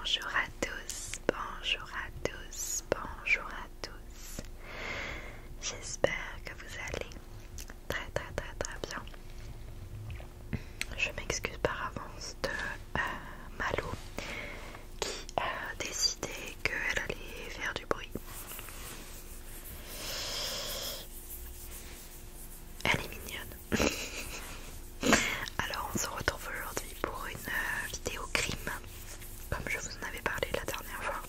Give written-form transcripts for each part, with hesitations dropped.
Bonjour à tous, bonjour à tous, bonjour à tous. J'espère que vous allez très bien. Je m'excuse par avance de Malo qui a décidé qu'elle allait faire du bruit. Elle est mignonne. Alors on se retrouve aujourd'hui pour une vidéo crime, comme je vous en avais parlé la dernière fois.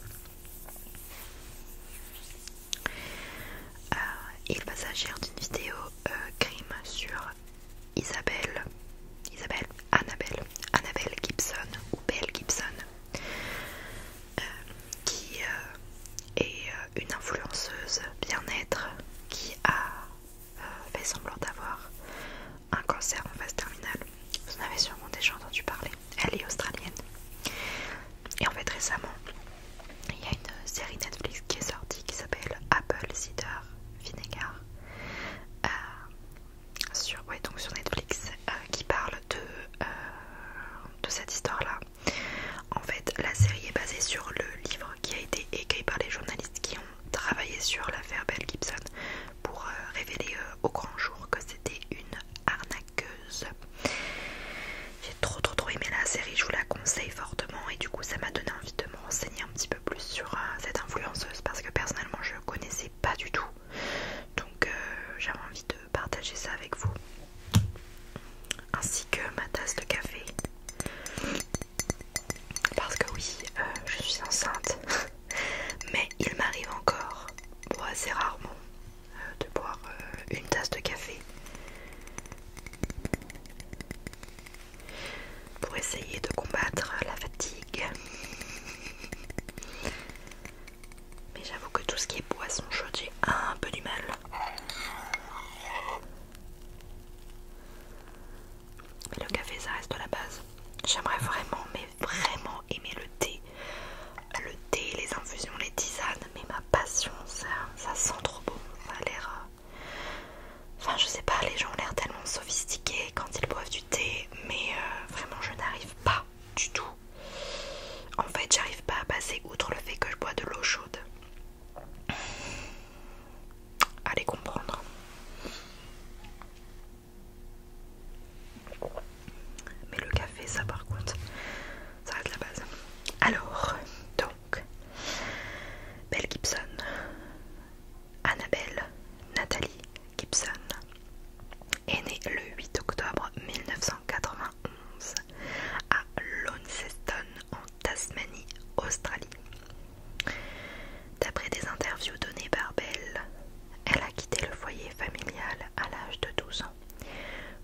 Il va s'agir d'une vidéo crime sur Annabelle Gibson ou Belle Gibson, qui est une influenceuse bien-être qui a fait semblant d'avoir un cancer en phase terminale. Vous en avez sûrement déjà entendu parler. Elle est australienne. Et en fait récemment, il y a une série Netflix qui est sortie qui s'appelle Apple Cider Vinegar sur Netflix, qui parle de cette histoire-là. En fait, la série est basée sur le livre qui a été écrit par les journalistes qui ont travaillé sur l'affaire Belle Gibson pour révéler au grand jour que c'était une arnaqueuse. J'ai trop aimé la série, je vous la conseille fortement et du coup ça m'a donné envie de me renseigner un petit peu plus sur cette influenceuse parce que personnellement je ne connaissais pas du tout. Donc j'avais envie de partager ça avec vous, ainsi que ma tasse de café, parce que oui, je suis enceinte, mais il m'arrive encore, assez rarement, de boire une tasse de café pour essayer de combattre la fatigue. Mais j'avoue que tout ce qui est boisson chaude, j'ai un peu du mal. Mais le café, ça reste la base. J'aimerais vraiment, mais vraiment aimer le thé. Le thé, les infusions, les tisanes. Mais ma passion, ça sent trop bon. Ça a l'air... Enfin, je sais pas, les gens ont l'air tellement sophistiqués quand ils boivent du thé. Mais vraiment, je n'arrive pas du tout. En fait, j'arrive pas à passer outre le fait que je bois de l'eau chaude. Allez comprendre. Mais le café, ça par contre, ça reste la base. Alors, donc, Belle Gibson, Annabelle Nathalie Gibson, est née le 8 octobre 1991 à Launceston en Tasmanie, Australie. D'après des interviews données par Belle, elle a quitté le foyer familial à l'âge de 12 ans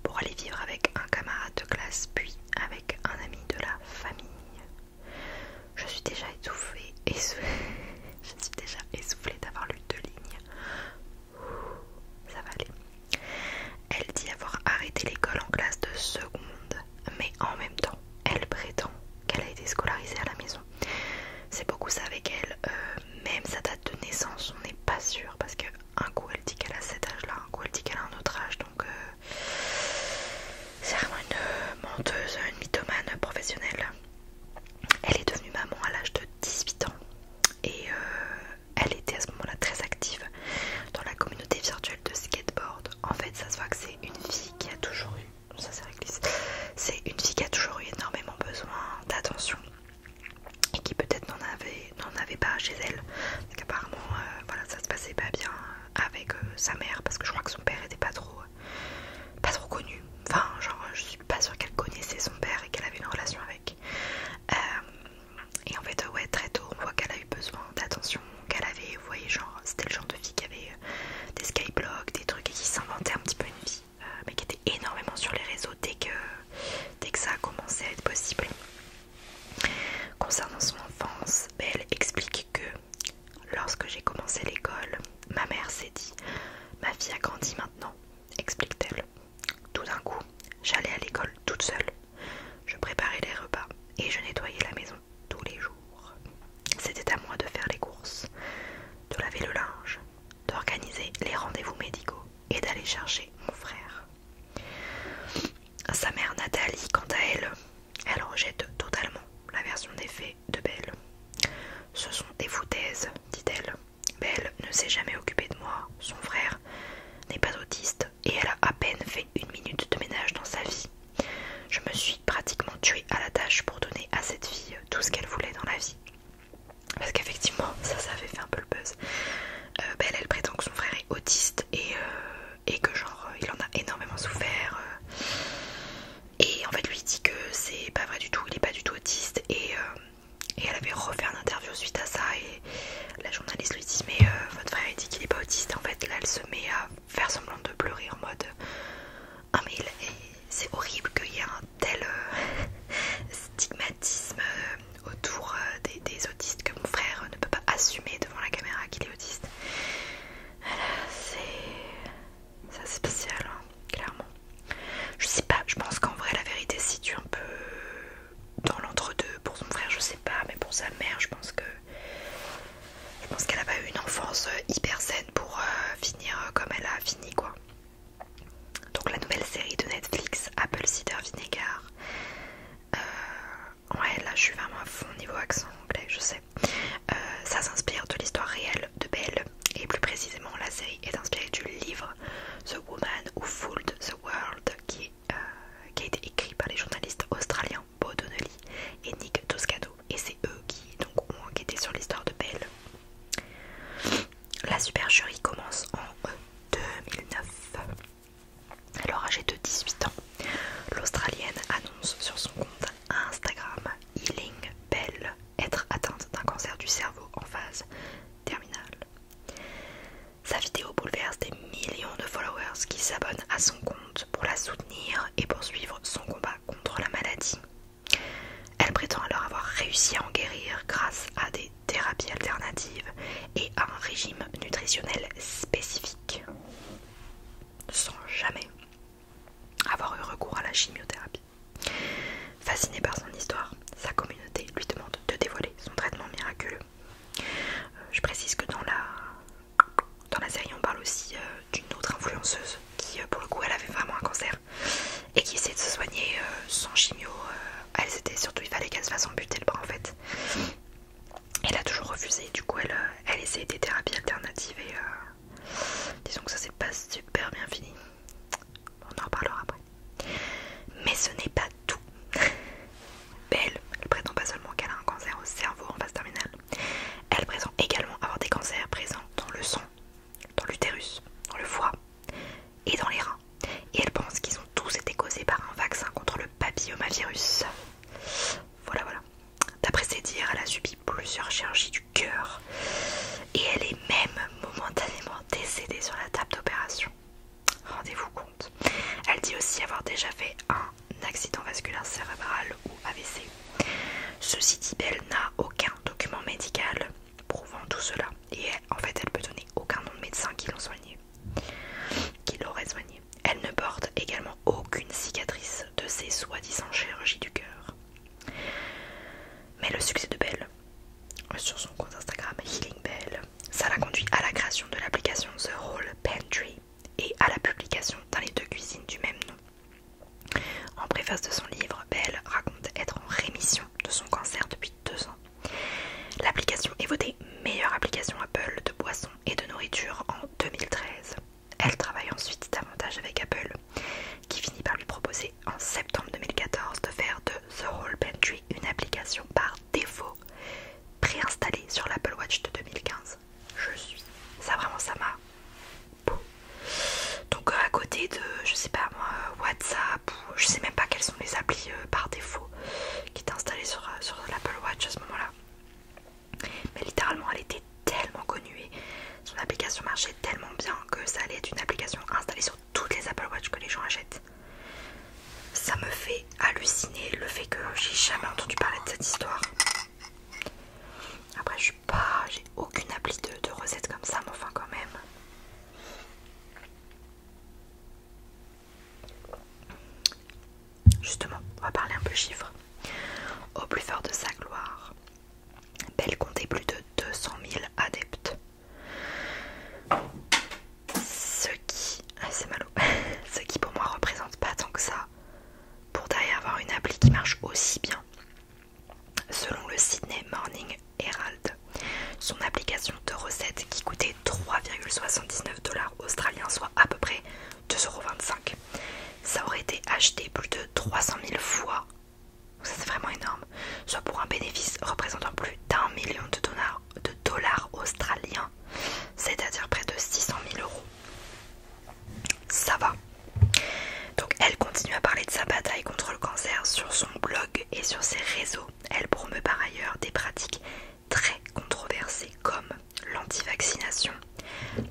pour aller vivre avec un camarade de classe puis avec un ami de la famille. Je suis déjà essoufflée d'avoir lu 2 lignes. Ça va aller. Elle dit avoir arrêté l'école en classe de seconde, mais en même temps, elle prétend qu'elle a été scolarisée à la maison. C'est beaucoup ça avec elle, même sa date de naissance, on n'est pas sûr, parce que un coup elle dit qu'elle a cet âge-là, un coup elle dit qu'elle a un autre âge, donc c'est vraiment une menteuse, une mythomane professionnelle. Elle est devenue maman à l'âge de 18 ans et elle était à ce moment-là très active dans la communauté virtuelle de skateboard. En fait, ça se voit que c'est une fille qui a toujours eu, ça c'est réglisse, c'est une fille qui a toujours eu énormément besoin d'attention et qui peut-être n'en avait pas chez elle, parce qu'apparemment voilà, ça se passait pas bien avec sa mère, parce que je crois que son père était pas trop connu. Enfin, genre, je suis pas sûre qu'elle connaissait son père et qu'elle avait une relation avec. Et en fait, ouais, très tôt, on voit qu'elle a eu besoin d'attention, qu'elle avait, vous voyez, genre, c'était le genre de fille qui avait des skyblogs, des trucs, et qui s'inventait un petit peu une vie, mais qui était énormément sur les réseaux dès que ça a commencé à être possible. Concernant son enfance, Belle explique que lorsque j'ai commencé l'école, ma mère s'est dit « Ma fille a grandi maintenant », explique-t-elle. Tout d'un coup, j'allais à l'école toute seule. Je préparais les repas et je nettoyais la maison tous les jours. C'était à moi de faire les courses, de laver le linge, d'organiser les rendez-vous médicaux et d'aller chercher mon frère. Sa mère Nathalie, quant à elle, elle rejette totalement la version des faits de Belle. jamais occupé de moi. Son frère n'est pas autiste et elle a à peine fait 1 minute de ménage dans sa vie. Je me suis pratiquement tuée à la tâche pour donner à cette fille tout ce qu'elle voulait dans la vie. Parce qu'effectivement, ça avait fait un peu le buzz. Elle prétend que son frère est autiste et que genre il en a énormément souffert. Et en fait lui il dit que c'est pas vrai du tout, il est pas du tout autiste. Et elle avait refait un interview suite à ça et la journaliste lui dit mais votre frère il dit qu'il est pas autiste. Et en fait là elle se met à faire semblant de pleurer en mode ah mais c'est horrible qu'il y ait un tel stigmatisme autour des autistes, que mon frère ne peut pas assumer devant la caméra qu'il est autiste. Voilà, c'est assez spécial, hein, clairement. Je sais pas, je pense qu'en vrai la vérité se situe un peu dans l'entre-deux. Pour son frère je sais pas, mais pour sa mère je pense qu'elle a pas eu une enfance hyper saine pour finir comme elle a fini quoi. Donc la nouvelle série de Netflix, Apple Cider Vinegar, ouais là je suis vraiment à fond niveau accent anglais, je sais. Ça s'inspire de l'histoire réelle de Belle et plus précisément la série est inspirée du livre The Woman Who Fooled the World qui a été écrit par les journalistes australiens Bo Donnelly et Nick Toscado, et c'est eux qui donc ont enquêté sur l'histoire de Belle. La supercherie commence en 2009. Alors âgée de 18 ans, l'Australienne annonce sur son compte Instagram Healing Belle être atteinte d'un cancer du cerveau en phase terminale. Sa vidéo bouleverse des millions de followers qui s'abonnent à son compte pour la soutenir et poursuivre son combat contre la maladie. Elle prétend alors avoir réussi à en guérir grâce à des thérapies alternatives et à un régime nutritionnel spécifique, sans jamais avoir eu recours à la chimiothérapie. Fascinée par son histoire, sa communauté lui demande de dévoiler son traitement miraculeux. Je précise que dans la série on parle aussi d'une autre influenceuse qui pour le coup elle avait vraiment un cancer et qui essayait de se soigner sans chimio. Il fallait qu'elle se fasse amputer le bras en fait. Elle a toujours refusé, du coup elle essaie des thérapies alternatives et disons que ça s'est pas super bien fini. On en reparlera après. Mais ce n'est pas tout. Belle, elle prétend pas seulement qu'elle a un cancer au cerveau en phase terminale, elle prétend également avoir des cancers présents dans le sang, dans l'utérus, dans le foie et dans les reins. Et elle pense qu'ils ont tous été causés par un vaccin contre le papillomavirus. Voilà. D'après ses dires, elle a subi plusieurs chirurgies du cœur et elle est même momentanément décédée sur la table d'opération. Rendez-vous compte. Elle dit aussi avoir déjà fait un accident vasculaire cérébral ou AVC. Ceci dit, Belle n'a aucun document médical prouvant tout cela et en fait elle peut donner aucun nom de médecin qui l'aurait soigné. Elle ne porte également aucune cicatrice de ses soi-disant chirurgies du cœur. Mais le succès de Belle sur son compte Instagram Healing Belle, ça l'a conduit à la création de l'application The Whole Pantry et à la publication d'un livre de cuisine du même nom. En préface de son livre, Belle raconte être en rémission de son cancer depuis 2 ans. L'application est votée meilleure application Apple de boissons et de nourriture en 2013. Elle travaille ensuite davantage avec Apple, qui finit par lui proposer en septembre 2014 de faire de The Whole Pantry une application par défaut préinstallée sur l'Apple Watch de 2015. Ça m'a beau. Donc à côté de, je sais pas moi, WhatsApp, ou je sais même pas quelles sont les applis par défaut qui étaient installées sur l'Apple Watch à ce moment-là. Mais littéralement elle était tellement connue et son application marchait tellement bien que ça allait être une application installée sur toutes les Apple Watch que les gens achètent. Ça me fait halluciner le fait que j'ai jamais entendu parler de cette histoire. Après j'ai aucune appli de recette comme ça, mais enfin quand même. Justement, on va parler un peu chiffres. Au plus fort de sa gloire, Belle comptait plus de 200 000 adeptes. Ce qui pour moi représente pas tant que ça pour derrière avoir une appli qui marche aussi bien. Selon le Sydney Morning Herald, son application de recettes qui coûtait 3,5 $79 australiens, soit à peu près 2,25 €. Ça aurait été acheté plus de 300 000 fois, ça c'est vraiment énorme, soit pour un bénéfice représentant plus d'1 million de dollars australiens, c'est-à-dire près de 600 000 €. Ça va. Donc elle continue à parler de sa bataille contre le cancer sur son blog et sur ses réseaux. Elle promeut par ailleurs des pratiques très controversées comme l'anti-vaccination,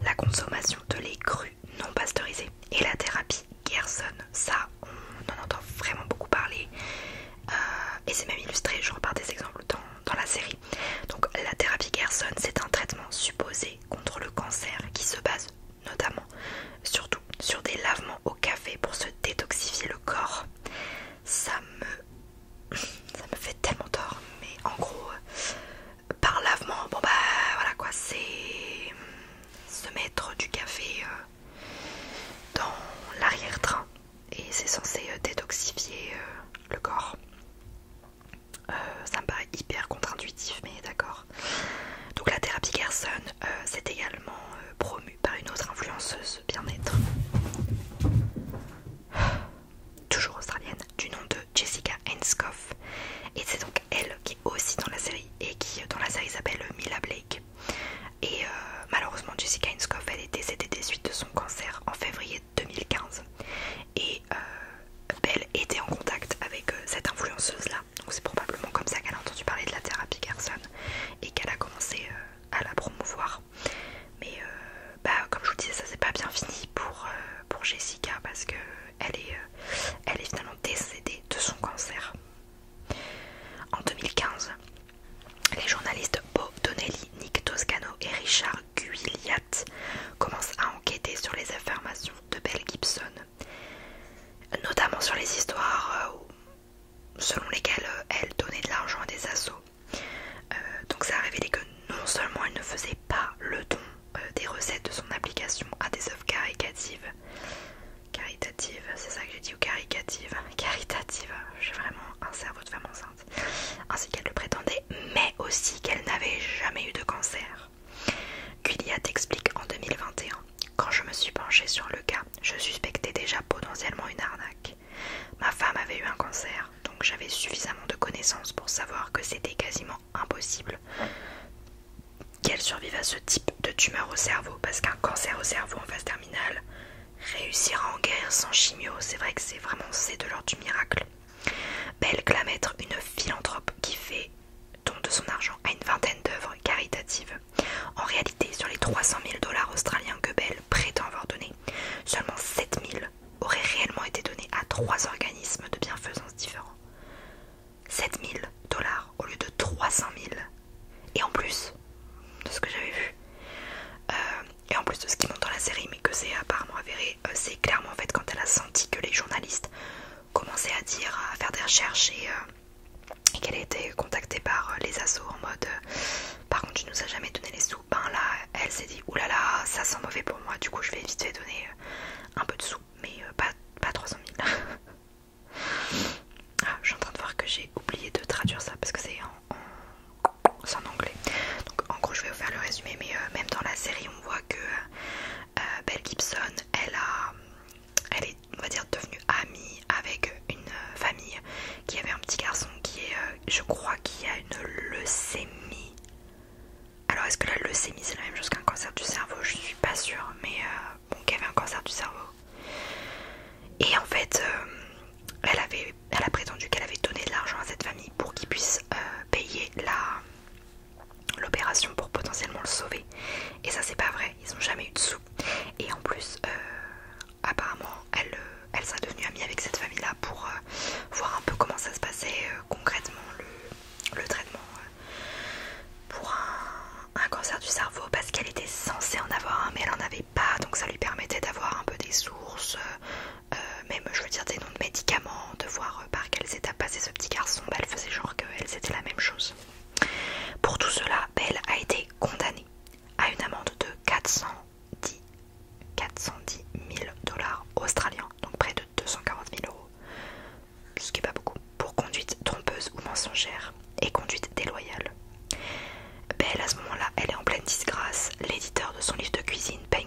la consommation de lait cru non pasteurisé et la thérapie Gerson. Ça, on en entend vraiment beaucoup parler et c'est même illustré genre par des exemples dans la série. Donc la thérapie Gerson, c'est un traitement supposé contre le cancer qui se base notamment surtout sur des lavements au café pour se détoxifier le corps. Ça me fait tellement tort, mais en gros par lavement, bon bah voilà quoi, c'est se mettre du café dans l'arrière-train et c'est censé détoxifier le corps. Ça me paraît hyper contre-intuitif, mais d'accord. Donc la thérapie Gerson, c'est également promue par une autre influenceuse bien-être, toujours australienne, du nom de Jessica Henskoff. Et c'est donc elle qui est aussi dans la série et qui dans la série s'appelle Mila Blake. Et malheureusement Jessica Henskoff, elle est décédée des suites de son cancer en février 2015. Et Belle était en contact avec cette influenceuse là, donc c'est probablement comme ça qu'elle a entendu parler de la thérapie Gerson et qu'elle a commencé à la promouvoir. Mais bah, comme je vous disais, ça s'est pas bien fini pour Jessica parce que elle est finalement décédée de son cancer. En 2015, les journalistes Bo Donnelly, Nick Toscano et Richard Guilliat commencent à enquêter sur les affirmations de Belle Gibson, notamment sur les histoires selon lesquelles elle donnait de l'argent à des assos. Donc ça a révélé que non seulement elle ne faisait pas le don des recettes de son application à des œuvres caritatives, c'est ça que j'ai dit, ou caritative, j'ai vraiment un cerveau de femme enceinte, ainsi qu'elle le prétendait, mais aussi qu'elle n'avait jamais eu de cancer. Guilliat explique en 2021: quand je me suis penchée sur le cas, je suspectais déjà potentiellement une arnaque. Ma femme avait eu un cancer, donc j'avais suffisamment de connaissances pour savoir que c'était quasiment impossible qu'elle survive à ce type de tumeur au cerveau, parce qu'un cancer au cerveau en phase terminale, réussir à en guérir sans chimio, c'est vrai que c'est de l'ordre du miracle. Belle clame être une philanthrope qui fait don de son argent à une vingtaine d'œuvres caritatives. En réalité, sur les 300 000 $ australiens que Belle prétend avoir donnés, seulement 7 000 auraient réellement été donnés à 3 organismes de bienfaisance différents. 7 000 $ au lieu de 300 000. Et en plus de ce que j'avais vu, et en plus de ce qui monte dans la série, mais que c'est apparemment avéré, c'est clairement en fait quand elle a senti que les journalistes commençaient à faire des recherches et qu'elle a été contactée par les assos en mode par contre tu nous as jamais donné les sous, ben là elle s'est dit oulala, ça sent mauvais pour moi, du coup je vais vite fait donner un peu de sous, mais pas 300 000. Ah, je suis en train de voir que j'ai oublié de traduire ça parce que c'est en anglais. Donc en gros je vais vous faire le résumé, mais même dans la série on voit que Belle Gibson elle est, on va dire, devenue amie avec une famille qui avait un petit garçon qui est, je crois, qui a une leucémie. Alors est-ce que la leucémie c'est la même chose qu'un cancer du cerveau? Je suis pas sûre, mais bon, qui avait un cancer du cerveau. Et en fait elle a prétendu qu'elle avait donné de l'argent à cette famille pour qu'ils puissent payer l'opération pour potentiellement le sauver. Et ça c'est pas vrai, ils ont jamais eu de sous. Et en plus apparemment elle serait devenue amie avec cette famille là pour voir un peu comment ça se passait concrètement le traitement pour un cancer du cerveau, parce qu'elle était censée en avoir un mais elle en avait pas, donc ça lui permettait d'avoir un peu des sources, même je veux dire des noms de médicaments, de voir par quelles étapes passait ce petit garçon. Elle faisait genre qu'elle c'était la même chose. Pour tout cela, Belle a été condamnée à une amende de 410 000 $ australiens, donc près de 240 000 €, ce qui est pas beaucoup, pour conduite trompeuse ou mensongère et conduite déloyale. Belle, à ce moment-là, elle est en pleine disgrâce. L'éditeur de son livre de cuisine paye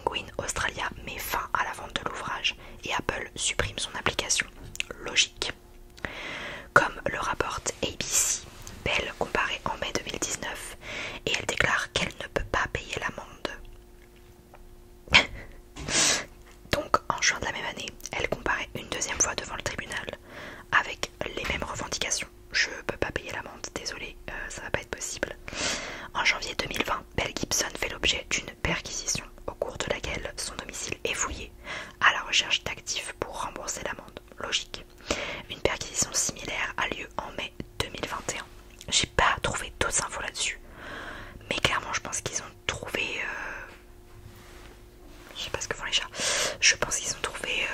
recherche d'actifs pour rembourser l'amende. Logique. Une perquisition similaire a lieu en mai 2021. J'ai pas trouvé d'autres infos là-dessus. Mais clairement, je pense qu'ils ont trouvé... je sais pas ce que font les chats. Je pense qu'ils ont trouvé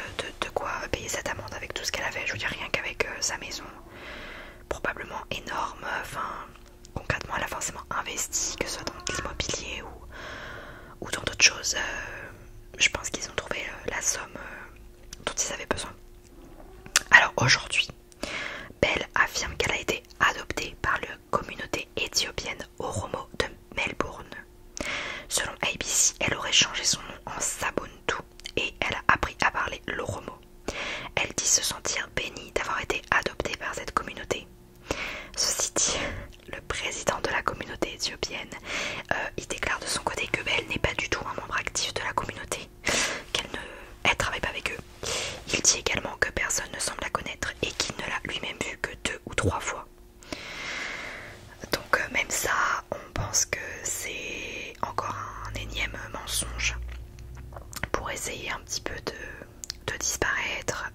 de quoi payer cette amende avec tout ce qu'elle avait. Je veux dire, rien qu'avec sa maison probablement énorme. Enfin, concrètement, elle a forcément investi, que ce soit dans l'immobilier ou dans d'autres choses. Je pense qu'ils ont trouvé la somme dont ils avaient besoin. Alors aujourd'hui, Belle affirme qu'elle a été adoptée par la communauté éthiopienne Oromo de Melbourne. Selon ABC, elle aurait changé son nom en Sabuntu et elle a appris à parler l'Oromo. Elle dit se sentir bénie d'avoir été adoptée par cette communauté. Ceci dit, le président de la communauté éthiopienne, il déclare de son côté que Belle n'est pas du tout un membre actif de la communauté, qu'elle travaille pas avec eux. Il dit également que personne ne semble la connaître et qu'il ne l'a lui-même vue que 2 ou 3 fois. Donc même ça, on pense que c'est encore un énième mensonge pour essayer un petit peu de disparaître.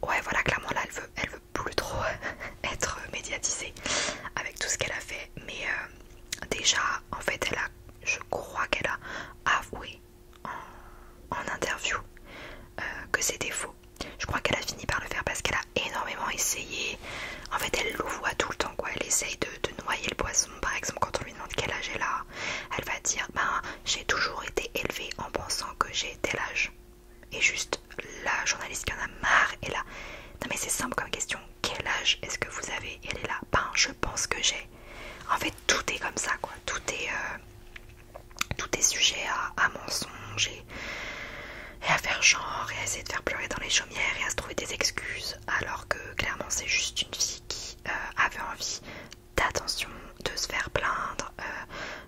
Ouais, voilà, clairement là elle veut plus trop être médiatisée avec tout ce qu'elle a fait. Mais déjà, en fait, je crois qu'elle a avoué en interview que c'était faux. Je crois qu'elle a fini par le faire parce qu'elle a énormément essayé. En fait, elle louvoie tout le temps, quoi. Elle essaye de noyer le poisson. Par exemple, quand on lui demande quel âge elle a, elle va dire j'ai toujours été élevée en pensant que j'ai tel âge. Et juste la journaliste qui en a marre est là. Non mais c'est simple comme question. Quel âge est-ce que vous avez? Et elle est là. Je pense que j'ai. En fait, tout est comme ça, quoi. Tout est sujet à mensonge et à faire genre et à essayer de faire pleurer dans les chaumières et à se trouver des excuses, alors que clairement c'est juste une fille qui avait envie d'attention, de se faire plaindre,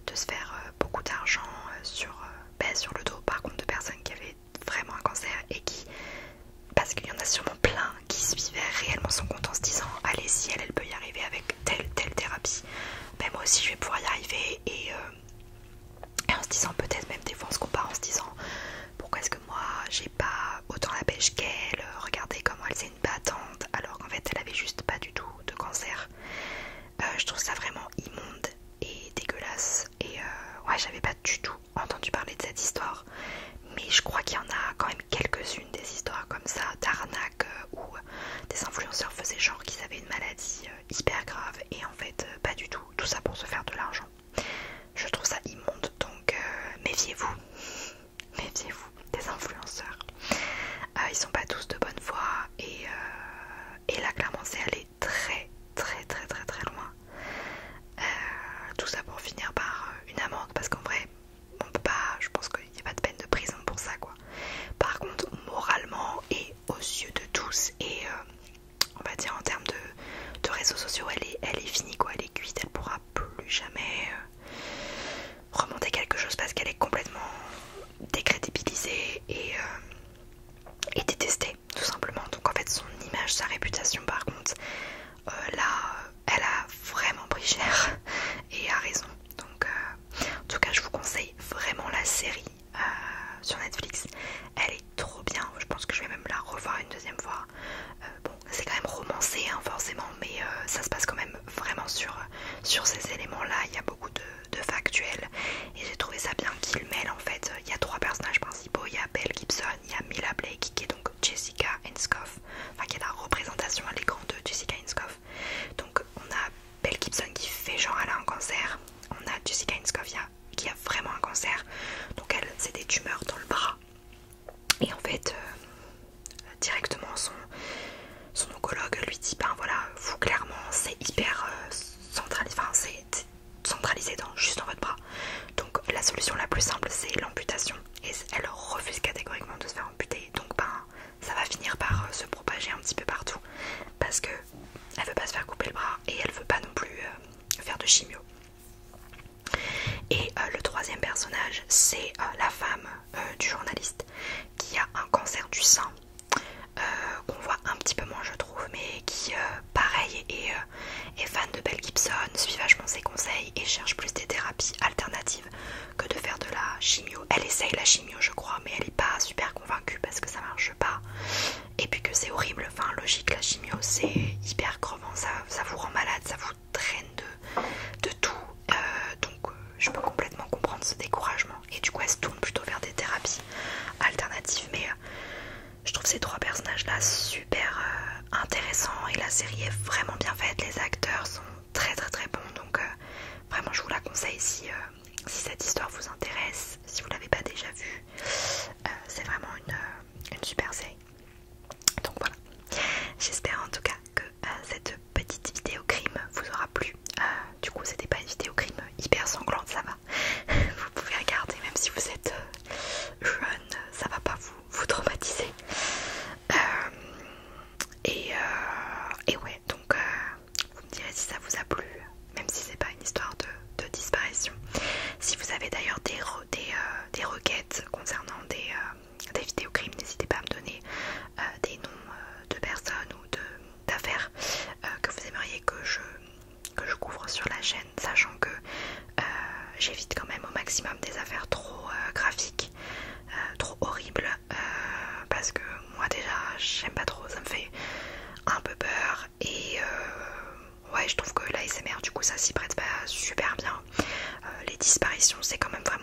de se faire beaucoup d'argent sur le dos par contre de personnes qui avaient vraiment un cancer et qui, parce qu'il y en a sûrement plein qui suivaient réellement son compte en se disant allez, si elle peut y arriver avec telle thérapie, moi aussi je vais pouvoir y arriver. Et en se disant, peut-être même des fois on se compare en se disant pourquoi est-ce que moi j'ai pas autant la pêche qu'elle, regardez comment elle c'est une battante, alors qu'en fait elle avait juste pas du tout de cancer. Je trouve ça vraiment immonde et dégueulasse. Et ouais, j'avais pas du tout entendu parler de cette histoire, mais je crois qu'il y en a quand même quelques-unes des histoires comme ça d'arnaque où des influenceurs faisaient genre qu'ils avaient une maladie hyper grave et en fait pas du tout, tout ça pour se faire de l'argent. Je trouve ça immonde, donc méfiez-vous des influenceurs. Ils sont pas tous de bonne foi et là clairement c'est allé très loin. Tout ça pour finir par une amende, parce qu'en vrai on peut pas, je pense qu'il n'y a pas de peine de prison pour ça, quoi. Par contre moralement et aux yeux de tous et on va dire en termes de réseaux sociaux, elle est finie, quoi. Elle est cuite, elle pourra plus jamais remonter quelque chose parce qu'elle est complètement décrédibilisée et détestée tout simplement. Donc en fait son image, sa réputation par contre, là elle a vraiment pris cher et a raison. Donc en tout cas je vous conseille vraiment la série sur Netflix. Elle est trop bien, je pense que je vais même la revoir une deuxième fois. Bon, c'est quand même romancé forcément, mais ça se passe quand même vraiment sur ces éléments là. Il y a beaucoup de factuels et j'ai trouvé ça bien qu'il mêle en fait. Il y a 3 personnages principaux, il y a Belle Gibson, il y a Mila Blake qui est donc Jessica Henskoff, enfin qui est la représentation à l'écran de Jessica Henskoff. Donc on a Belle Gibson qui fait genre elle a un cancer, on a Jessica Henskoff qui a vraiment un cancer, donc elle c'est des tumeurs dans le bras et en fait directement son oncologue lui dit voilà, vous clairement c'est hyper centralisé, enfin c'est centralisé juste dans votre bras, donc la solution la plus simple c'est l'amputation, et elle refuse catégoriquement de se faire amputer. Donc ça va finir par se propager un petit peu partout parce que elle veut pas se faire couper le bras et elle veut pas non plus faire de chimio. Et le 3e personnage c'est la femme du journaliste qui a un cancer du sein, qu'on voit un petit peu moins je trouve, mais qui pareil est fan de Belle Gibson, suit vachement ses conseils et cherche plus des thérapies alternatives que de faire de la chimio. Elle essaye fait la chimio je crois, mais elle est pas super convaincue parce que ça marche pas. Et puis que c'est horrible, enfin logique, la chimio c'est hyper crevant, ça vous rend malade, ça vous draine de tout. Donc je peux complètement comprendre ce découragement. Et du coup elle se tourne plutôt vers des thérapies alternatives. Mais je trouve ces 3 personnages là super intéressants et la série est vraiment bien faite. Les acteurs sont très très très bons. Donc vraiment je vous la conseille si cette histoire vous intéresse, si vous l'avez pas déjà vue. C'est vraiment une super série. Donc voilà, j'espère en tout cas que cette petite vidéo crime vous aura plu. Du coup c'était pas une vidéo crime hyper sanglante, ça va. Vous pouvez regarder même si vous êtes jeune, ça va pas vous traumatiser. Et ouais, donc vous me direz si ça vous a plu, même si c'est pas une histoire de disparition. Si vous avez d'ailleurs des requêtes concernant des vidéos crimes, n'hésitez pas à me donner des noms de personnes ou d'affaires que vous aimeriez que je couvre sur la chaîne, sachant que j'évite quand même au maximum des affaires trop graphiques, trop horribles, parce que moi déjà j'aime pas trop, ça me fait un peu peur. Et ouais, je trouve que l'ASMR du coup ça s'y prête pas super bien. Les disparitions c'est quand même vraiment